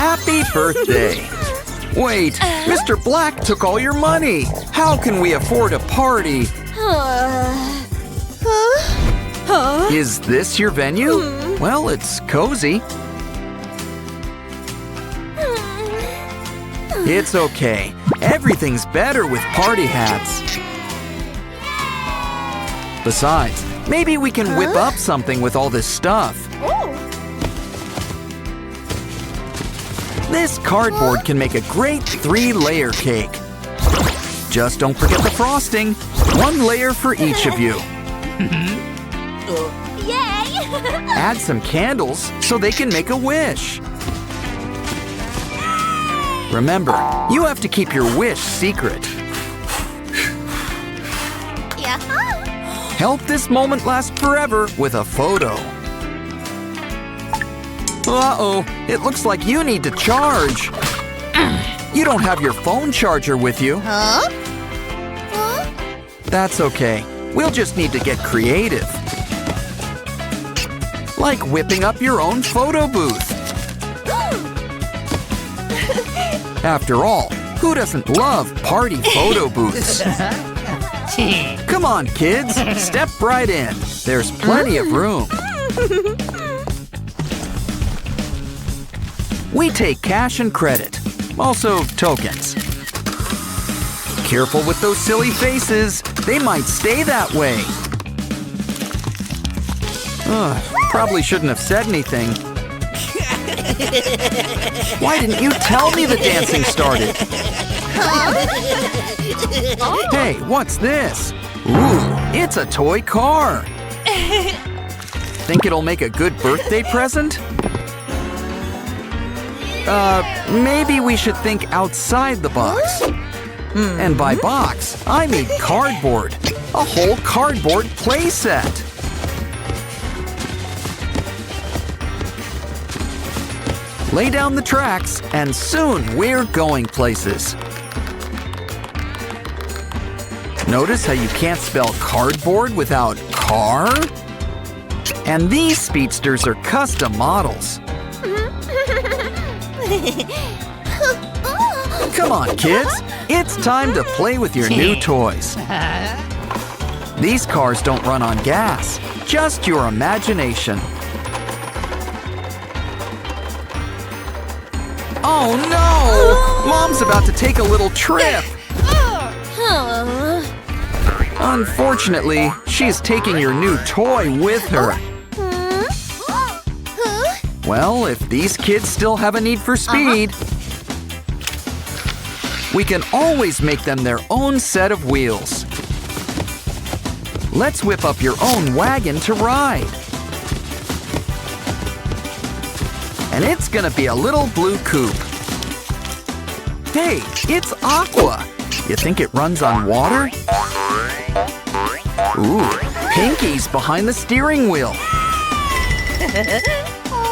Happy birthday! Wait, Mr. Black took all your money. How can we afford a party? Is this your venue? Well, it's cozy. It's okay. Everything's better with party hats. Besides, maybe we can whip up something with all this stuff. This cardboard can make a great 3-layer cake. Just don't forget the frosting. 1 layer for each of you. Yay! Add some candles so they can make a wish. Remember, you have to keep your wish secret. Yeah. Help this moment last forever with a photo. Uh-oh, it looks like you need to charge. You don't have your phone charger with you. Huh? That's okay. We'll just need to get creative. Like whipping up your own photo booth. After all, who doesn't love party photo booths? Come on, kids, step right in. There's plenty of room. We take cash and credit, also tokens. Careful with those silly faces. They might stay that way. Probably shouldn't have said anything. Why didn't you tell me the dancing started? Hey, what's this? Ooh, it's a toy car. Think it'll make a good birthday present? Maybe we should think outside the box. And by box, I mean cardboard. A whole cardboard play set. Lay down the tracks, and soon we're going places. Notice how you can't spell cardboard without car? And these speedsters are custom models. Come on, kids. It's time to play with your new toys. These cars don't run on gas, just your imagination. Oh no! Mom's about to take a little trip. Unfortunately, she's taking your new toy with her. Well, if these kids still have a need for speed, we can always make them their own set of wheels. Let's whip up your own wagon to ride. And it's gonna be a little blue coupe. Hey, it's Aqua. You think it runs on water? Ooh, Pinky's behind the steering wheel.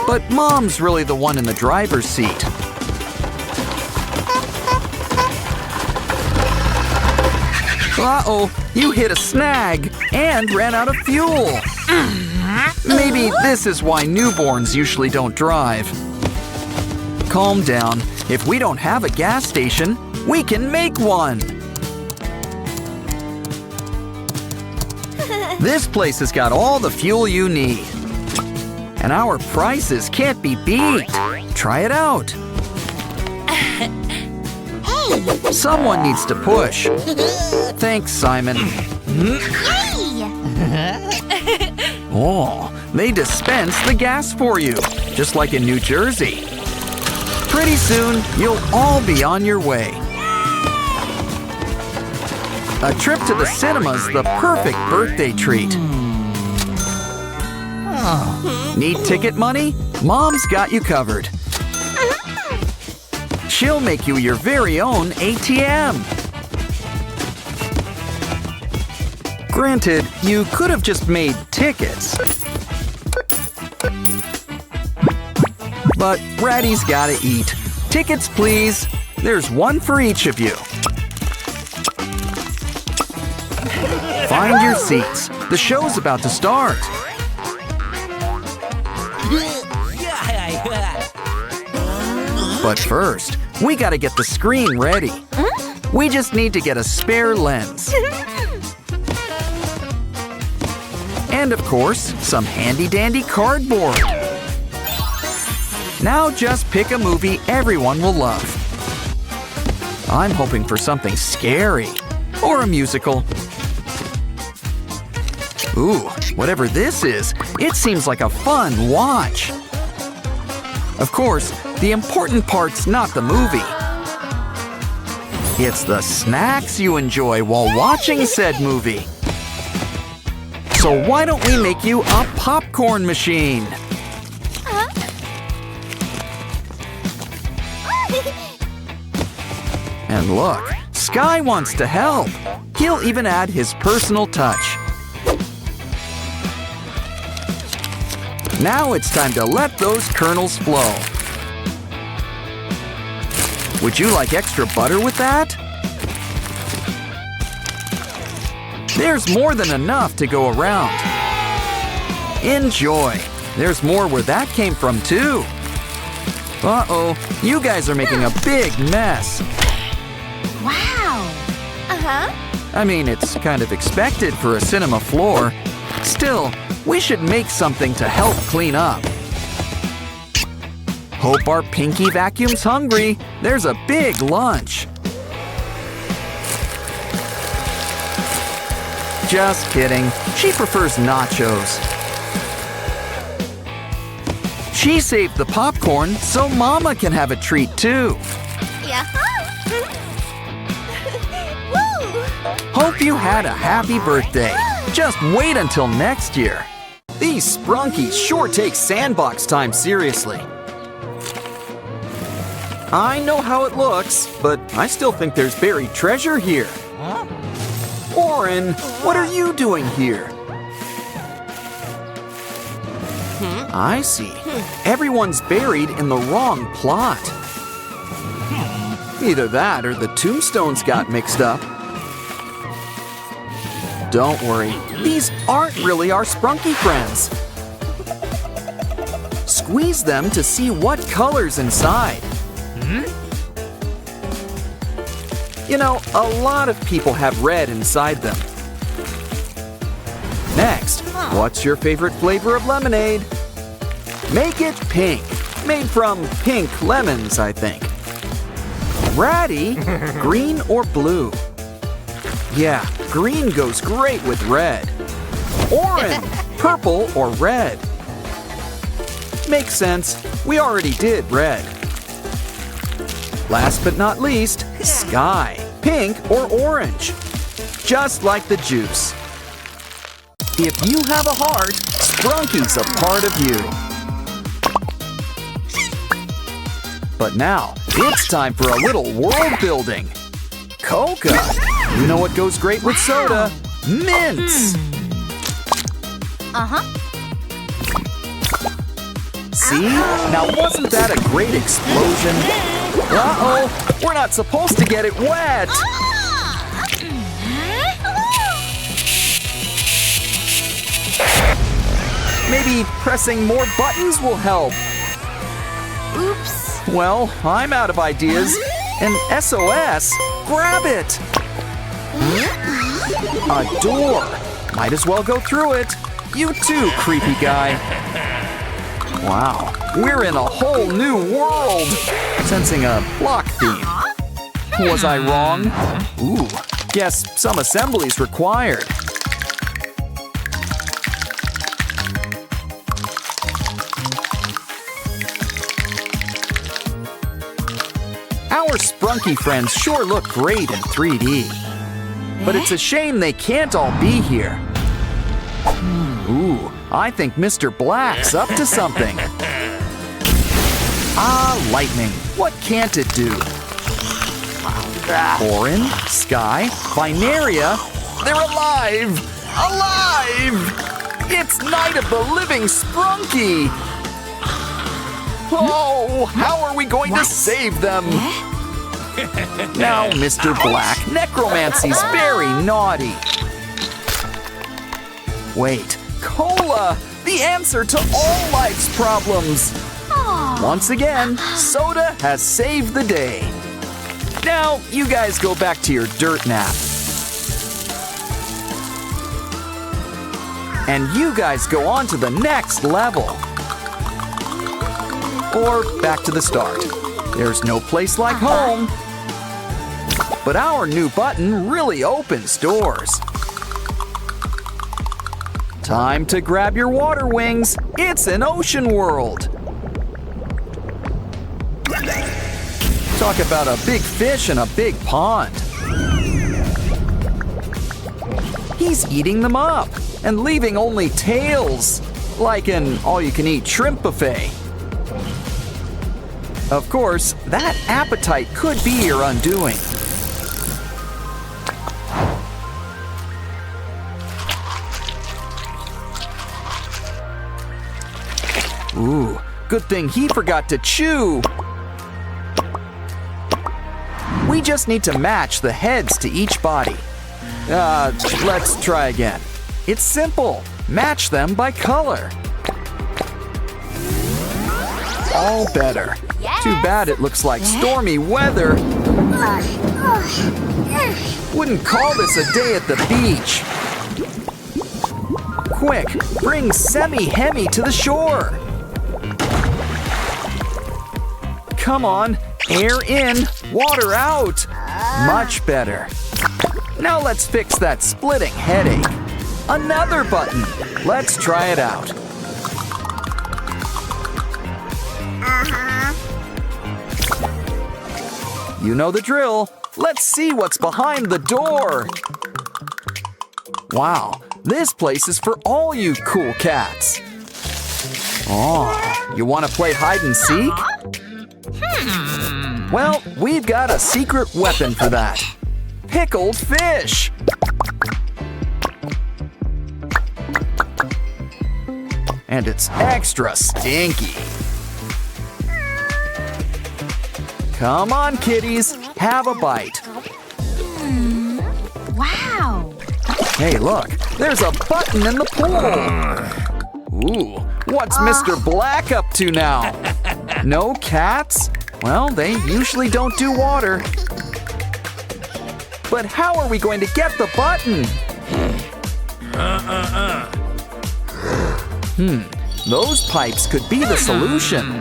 But Mom's really the one in the driver's seat. Uh-oh, you hit a snag and ran out of fuel. Maybe this is why newborns usually don't drive. Calm down. If we don't have a gas station, we can make one. This place has got all the fuel you need. And our prices can't be beat. Try it out. Someone needs to push. Thanks, Simon. Oh, they dispense the gas for you, just like in New Jersey. Pretty soon, you'll all be on your way. A trip to the cinema's the perfect birthday treat. Need ticket money? Mom's got you covered. She'll make you your very own ATM. Granted, you could have just made tickets. But Ratty's gotta eat. Tickets, please. There's one for each of you. Find your seats. The show's about to start. But first, we gotta get the screen ready. We just need to get a spare lens. And of course, some handy-dandy cardboard. Now just pick a movie everyone will love. I'm hoping for something scary or a musical. Ooh, whatever this is, it seems like a fun watch. Of course, the important part's not the movie. It's the snacks you enjoy while watching said movie. So why don't we make you a popcorn machine? And look, Sky wants to help. He'll even add his personal touch. Now it's time to let those kernels flow. Would you like extra butter with that? There's more than enough to go around. Enjoy. There's more where that came from too. Uh-oh, you guys are making a big mess. Wow. I mean, it's kind of expected for a cinema floor. Still, we should make something to help clean up. Hope our Pinky vacuum's hungry. There's a big lunch. Just kidding. She prefers nachos. She saved the popcorn so Mama can have a treat too. Yeah. Hope you had a happy birthday. Just wait until next year. These Sprunkies sure take sandbox time seriously. I know how it looks, but I still think there's buried treasure here. Oren, what are you doing here? I see. Everyone's buried in the wrong plot. Either that or the tombstones got mixed up. Don't worry, these aren't really our Sprunky friends. Squeeze them to see what color's inside. You know, a lot of people have red inside them. Next, what's your favorite flavor of lemonade? Make it pink. Made from pink lemons, I think. Ratty, green or blue? Yeah, green goes great with red. Orange, purple or red? Makes sense. We already did red. Last but not least, sky, pink or orange. Just like the juice. If you have a heart, Sprunky's a part of you. But now, it's time for a little world building. Coca. You know what goes great with soda? Mints. See? Now wasn't that a great explosion? Uh-oh, we're not supposed to get it wet. Maybe pressing more buttons will help. Oops. Well, I'm out of ideas. An SOS? Grab it! A door. Might as well go through it. You too, creepy guy. Wow, we're in a whole new world. Sensing a block theme. Was I wrong? Ooh, guess some assembly's required. Our Sprunky friends sure look great in 3D. But it's a shame they can't all be here. Ooh, I think Mr. Black's up to something. Ah, lightning. What can't it do? Orin, Sky, Binaria, they're alive! Alive! It's Night of the Living Sprunky! Oh, how are we going to save them? Now, Mr. Black, necromancy's very naughty. Wait, cola! The answer to all life's problems! Once again, soda has saved the day. Now, you guys go back to your dirt nap. And you guys go on to the next level. Or back to the start. There's no place like home. But our new button really opens doors. Time to grab your water wings. It's an ocean world. Talk about a big fish in a big pond. He's eating them up and leaving only tails, like an all-you-can-eat shrimp buffet. Of course, that appetite could be your undoing. Ooh, good thing he forgot to chew. We just need to match the heads to each body. Let's try again. It's simple. Match them by color. All better. Yes. Too bad it looks like stormy weather. Wouldn't call this a day at the beach. Quick, bring Semi-Hemi to the shore. Come on, air in, water out. Much better. Now let's fix that splitting headache. Another button. Let's try it out. You know the drill. Let's see what's behind the door. Wow, this place is for all you cool cats. Oh, you want to play hide and seek? Well, we've got a secret weapon for that. Pickled fish. And it's extra stinky. Come on, kitties, have a bite. Wow. Hey, look, there's a button in the pool. Ooh, what's Mr. Black up to now? No cats? Well, they usually don't do water. But how are we going to get the button? Those pipes could be the solution.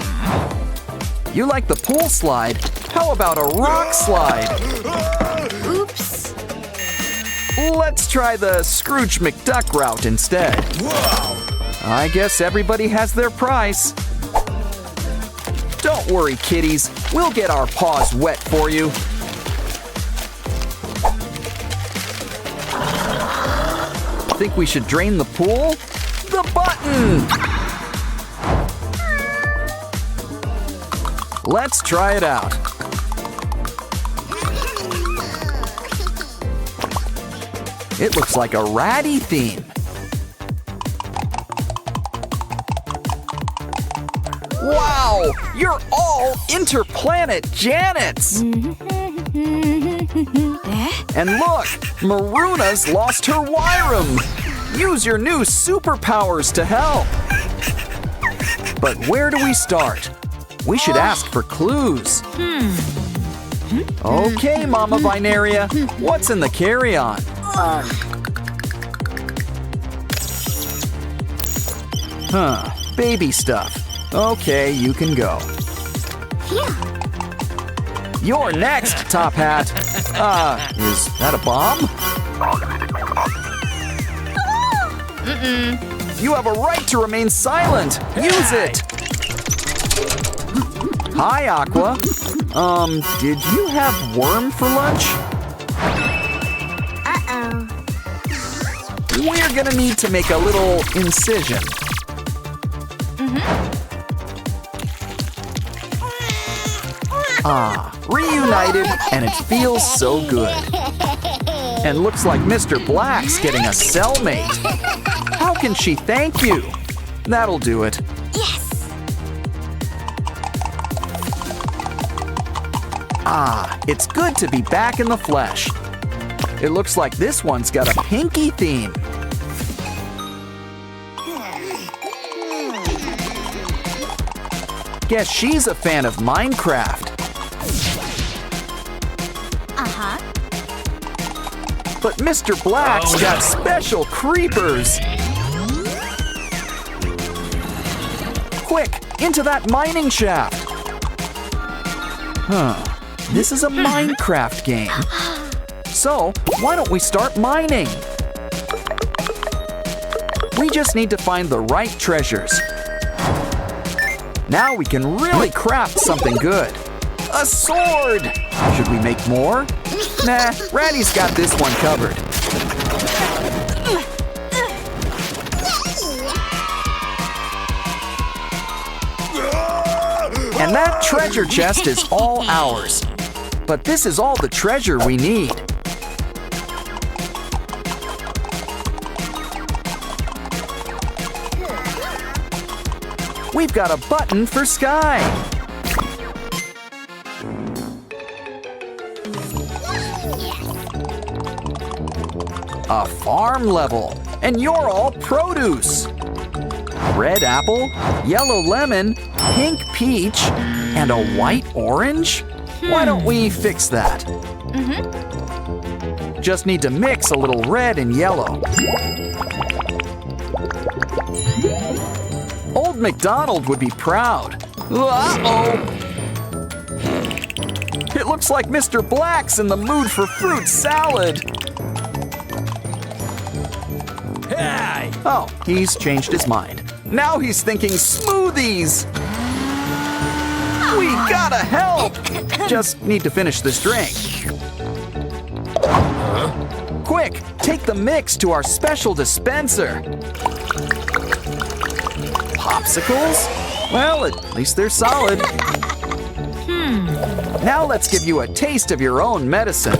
You like the pool slide? How about a rock slide? Oops. Let's try the Scrooge McDuck route instead. I guess everybody has their price. Don't worry, kitties. We'll get our paws wet for you. Think we should drain the pool? The button! Let's try it out. It looks like a ratty theme. Wow! You're all interplanet Janets! And look! Maruna's lost her Wyram! Use your new superpowers to help! But where do we start? We should ask for clues. Okay, Mama Binaria, what's in the carry-on? Baby stuff. Okay, you can go. You're next, Top Hat. Is that a bomb? You have a right to remain silent. Use it. Hi, Aqua. Did you have worm for lunch? Uh-oh. We're gonna need to make a little incision. Reunited, and it feels so good. And looks like Mr. Black's getting a cellmate. How can she thank you? That'll do it. Yes. It's good to be back in the flesh. It looks like this one's got a pinky theme. Guess she's a fan of Minecraft. Uh-huh. But Mr. Black's got special creepers. Quick, into that mining shaft. This is a Minecraft game. So, why don't we start mining? We just need to find the right treasures. Now we can really craft something good. A sword! Should we make more? Nah, Ratty's got this one covered. And that treasure chest is all ours. But this is all the treasure we need. We've got a button for Sky. A farm level, and you're all produce. Red apple, yellow lemon, pink peach, and a white orange? Why don't we fix that? Just need to mix a little red and yellow. Old MacDonald would be proud. Uh-oh! It looks like Mr. Black's in the mood for fruit salad. Hey! Oh, he's changed his mind. Now he's thinking smoothies. We gotta help! Just need to finish this drink. Quick, take the mix to our special dispenser. Popsicles? Well, at least they're solid. Now let's give you a taste of your own medicine.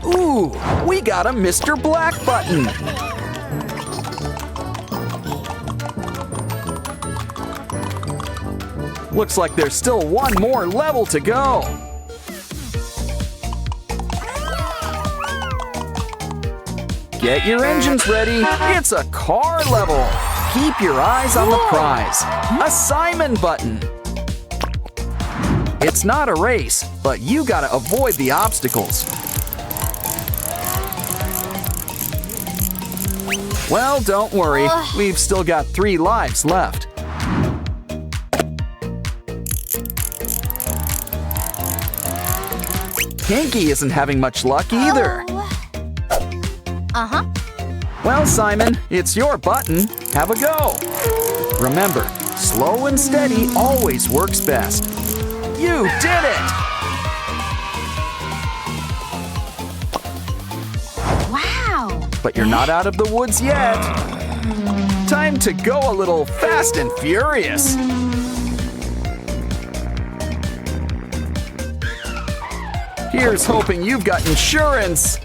Ooh, we got a Mr. Black button. Looks like there's still one more level to go. Get your engines ready. It's a car level. Keep your eyes on the prize. A Simon button. It's not a race, but you gotta avoid the obstacles. Well, don't worry. We've still got 3 lives left. Pinky isn't having much luck either. Uh-huh. Well, Simon, it's your button. Have a go. Remember, slow and steady always works best. You did it! Wow! But you're not out of the woods yet. Time to go a little fast and furious. Here's hoping you've got insurance.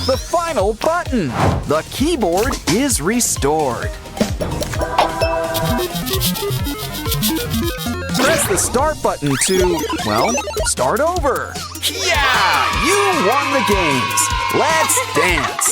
The final button. The keyboard is restored. Press the start button to, well, start over. Yeah! You won the games. Let's dance.